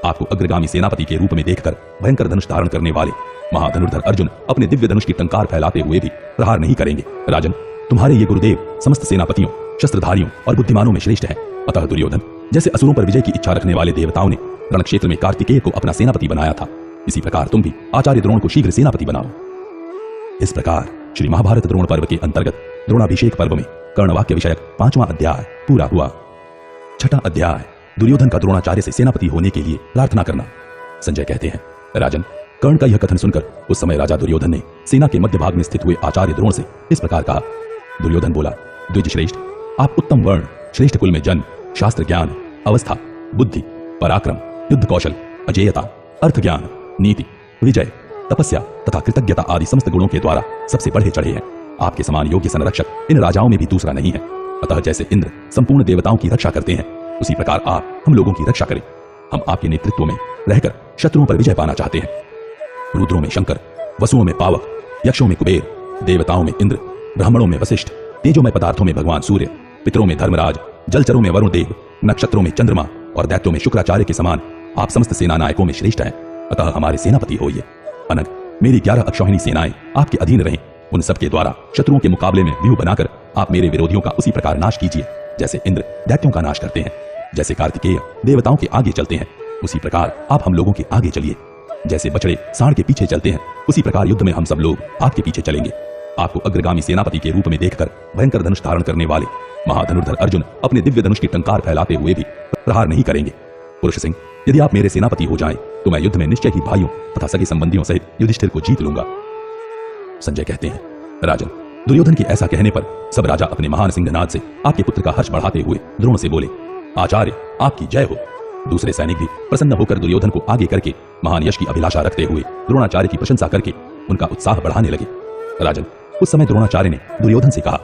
आपको अग्रगामी सेनापति के रूप में देखकर भयंकर धनुष धारण करने वाले महाधनुर्धर अर्जुन अपने दिव्य धनुष की टंकार फैलाते हुए भी प्रहार नहीं करेंगे। राजन, तुम्हारे ये गुरुदेव समस्त सेनापतियों, शस्त्रधारियों और बुद्धिमानों में श्रेष्ठ हैं। अतः दुर्योधन जैसे असुरों पर विजय की इच्छा रखने वाले देवताओं ने रणक्षेत्र में कार्तिकेय को अपना सेनापति बनाया था, इसी प्रकार तुम भी आचार्य द्रोण को शीघ्र सेनापति बनाओ। इस प्रकार श्री महाभारत द्रोण पर्व के अंतर्गत द्रोणाभिषेक पर्व में कर्णवाक्य विषयक 5वां अध्याय पूरा हुआ। छठा अध्याय, दुर्योधन का द्रोणाचार्य से सेनापति होने के लिए प्रार्थना करना। संजय कहते हैं, राजन, कर्ण का यह कथन सुनकर उस समय राजा दुर्योधन ने सेना के मध्य भाग में स्थित हुए आचार्य द्रोण से इस प्रकार कहा। दुर्योधन बोला, द्विज श्रेष्ठ, आप उत्तम वर्ण, श्रेष्ठ कुल में जन्म, शास्त्र ज्ञान, अवस्था, बुद्धि, पराक्रम, युद्ध कौशल, अजेयता, अर्थ ज्ञान, नीति, विजय, तपस्या तथा कृतज्ञता आदि समस्त गुणों के द्वारा सबसे बढ़े चढ़े हैं। आपके समान योग्य संरक्षक इन राजाओं में भी दूसरा नहीं है। अतः जैसे इंद्र संपूर्ण देवताओं की रक्षा करते हैं, उसी प्रकार आप हम लोगों की रक्षा करें। हम आपके नेतृत्व में रहकर शत्रुओं पर विजय पाना चाहते हैं। रुद्रों में शंकर, वसुओं में पावक, यक्षों में कुबेर, देवताओं में इंद्र, ब्राह्मणों में वशिष्ठ, तेजोमय पदार्थों में भगवान सूर्य, पितरों में धर्मराज, जलचरों में वरुण देव, नक्षत्रों में चंद्रमा और दैत्यों में शुक्राचार्य के समान आप समस्त सेना नायकों में श्रेष्ठ हैं। अतः हमारे सेनापति होइए। अनग, मेरी 11 अक्षौहिणी सेनाएं आपके अधीन रहें। उन सबके द्वारा शत्रुओं के मुकाबले में व्यूह बनाकर आप मेरे विरोधियों का उसी प्रकार नाश कीजिए जैसे इंद्र दैत्यों का नाश करते हैं। जैसे कार्तिकेय देवताओं के आगे चलते हैं, उसी प्रकार आप हम लोगों के आगे चलिए। जैसे बछड़े सांड के पीछे चलते हैं, उसी प्रकार युद्ध में हम सब लोग आपके पीछे चलेंगे। आपको अग्रगामी सेनापति के रूप में देखकर भयंकर धनुष धारण करने वाले महाधनुर्धर अर्जुन अपने दिव्य धनुष की टंकार फैलाते हुए भी प्रहार नहीं करेंगे। पुरुष सिंह, यदि आप मेरे सेनापति हो जाएं, तो मैं युद्ध में निश्चय ही भाइयों तथा सगे संबंधियों सहित युधिष्ठिर को जीत लूंगा। संजय कहते हैं, राजन, दुर्योधन के ऐसा कहने पर सब राजा अपने महान सिंहनाद से आपके पुत्र का हर्ष बढ़ाते हुए द्रोण से बोले, आचार्य आपकी जय हो। दूसरे सैनिक भी प्रसन्न होकर दुर्योधन को आगे करके महान यश की अभिलाषा रखते हुए द्रोणाचार्य की प्रशंसा करके उनका उत्साह बढ़ाने लगे। राजन, उस समय द्रोणाचार्य ने दुर्योधन से कहा,